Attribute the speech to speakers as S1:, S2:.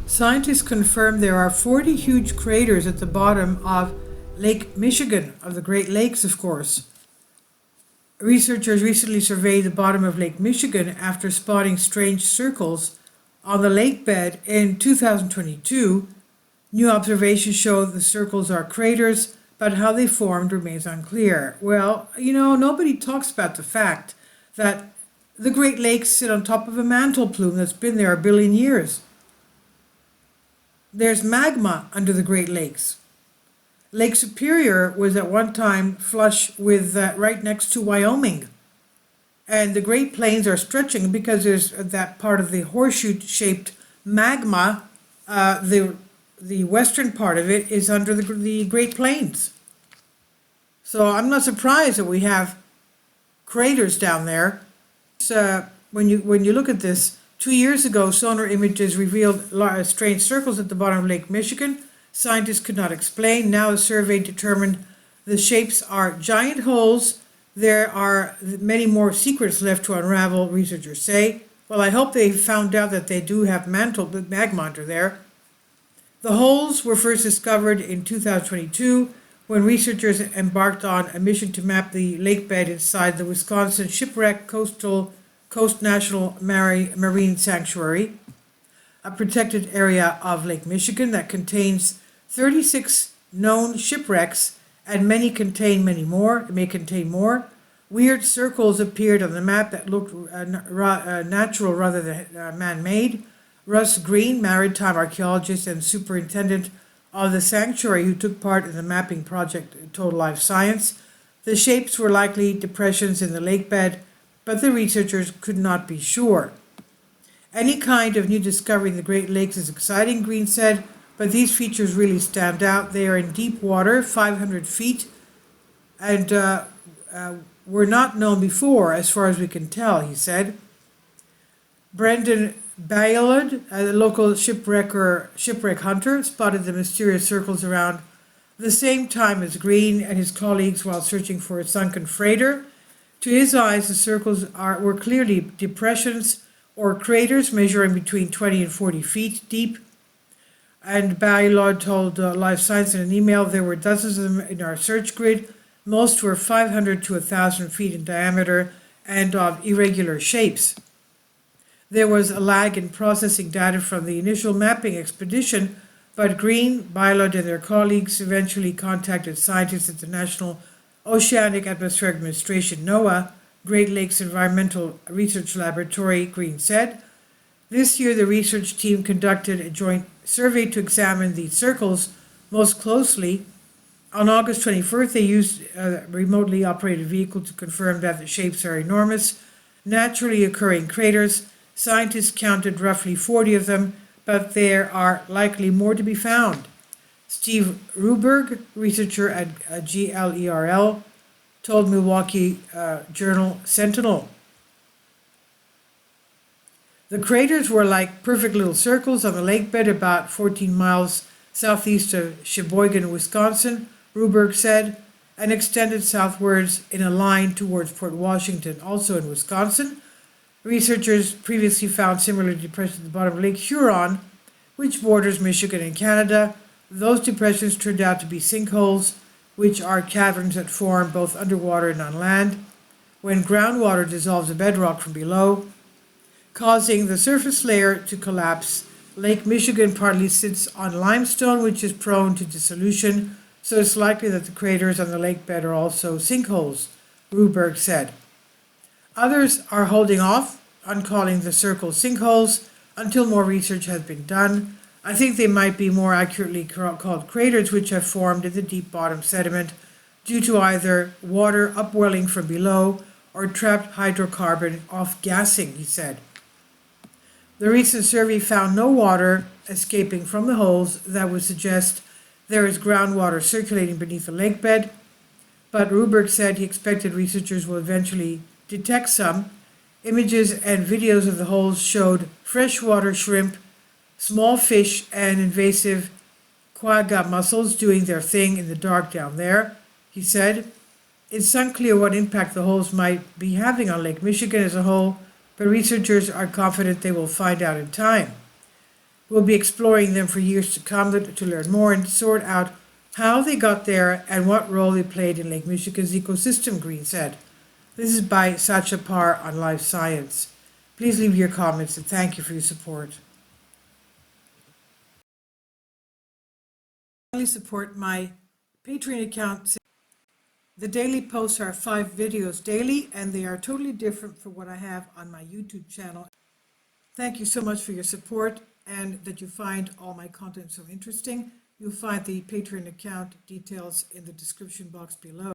S1: Scientists confirm there are 40 huge craters at the bottom of Lake Michigan, of the Great Lakes, of course. Researchers recently surveyed the bottom of Lake Michigan after spotting strange circles on the lake bed in 2022. New observations show the circles are craters, but how they formed remains unclear. Well, nobody talks about the fact that the Great Lakes sit on top of a mantle plume that's been there a billion years. There's magma under the Great Lakes. Lake Superior was at one time flush with right next to Wyoming. And the Great Plains are stretching because there's that part of the horseshoe-shaped magma. The western part of it is under the Great Plains. So I'm not surprised that we have craters down there. When you look at this, 2 years ago, sonar images revealed strange circles at the bottom of Lake Michigan. Scientists could not explain. Now a survey determined the shapes are giant holes. There are many more secrets left to unravel, researchers say. Well, I hope they found out that they do have magma under there. The holes were first discovered in 2022 when researchers embarked on a mission to map the lake bed inside the Wisconsin Shipwreck Coast National Marine Sanctuary, a protected area of Lake Michigan that contains 36 known shipwrecks, and may contain more. Weird circles appeared on the map that looked natural rather than man-made. Russ Green, maritime archaeologist and superintendent of the sanctuary who took part in the mapping project Total Life Science, the shapes were likely depressions in the lake bed, but the researchers could not be sure. Any kind of new discovery in the Great Lakes is exciting, Green said, but these features really stand out. They are in deep water, 500 feet, and were not known before, as far as we can tell, he said. Brendan Bayard, a local shipwreck hunter, spotted the mysterious circles around the same time as Green and his colleagues while searching for a sunken freighter. To his eyes, the circles were clearly depressions or craters measuring between 20 and 40 feet deep. And Bayard told Life Science in an email there were dozens of them in our search grid. Most were 500 to 1,000 feet in diameter and of irregular shapes. There was a lag in processing data from the initial mapping expedition, but Green, Bayard, and their colleagues eventually contacted scientists at the National Oceanic Atmospheric Administration, NOAA, Great Lakes Environmental Research Laboratory, Green said. This year, the research team conducted a joint survey to examine the circles most closely. On August 21st, they used a remotely operated vehicle to confirm that the shapes are enormous, naturally occurring craters. Scientists counted roughly 40 of them, but there are likely more to be found. Steve Ruberg, researcher at GLERL, told Milwaukee Journal Sentinel. The craters were like perfect little circles on the lake bed about 14 miles southeast of Sheboygan, Wisconsin, Ruberg said, and extended southwards in a line towards Port Washington, also in Wisconsin. Researchers previously found similar depressions at the bottom of Lake Huron, which borders Michigan and Canada. Those depressions turned out to be sinkholes, which are caverns that form both underwater and on land when groundwater dissolves the bedrock from below, causing the surface layer to collapse. Lake Michigan partly sits on limestone, which is prone to dissolution, so it's likely that the craters on the lake bed are also sinkholes, Ruberg said. Others are holding off on calling the circles sinkholes until more research has been done. I think they might be more accurately called craters, which have formed in the deep bottom sediment due to either water upwelling from below or trapped hydrocarbon off-gassing, he said. The recent survey found no water escaping from the holes that would suggest there is groundwater circulating beneath the lake bed, but Ruberg said he expected researchers will eventually detect some. Images and videos of the holes showed freshwater shrimp, small fish, and invasive quagga mussels doing their thing in the dark down there, he said. It's unclear what impact the holes might be having on Lake Michigan as a whole, but researchers are confident they will find out in time. We'll be exploring them for years to come to learn more and sort out how they got there and what role they played in Lake Michigan's ecosystem, Green said. This is by Sacha Parr on Life Science. Please leave your comments and thank you for your support. Finally, support my Patreon account. The daily posts are 5 videos daily, and they are totally different from what I have on my YouTube channel. Thank you so much for your support and that you find all my content so interesting. You'll find the Patreon account details in the description box below.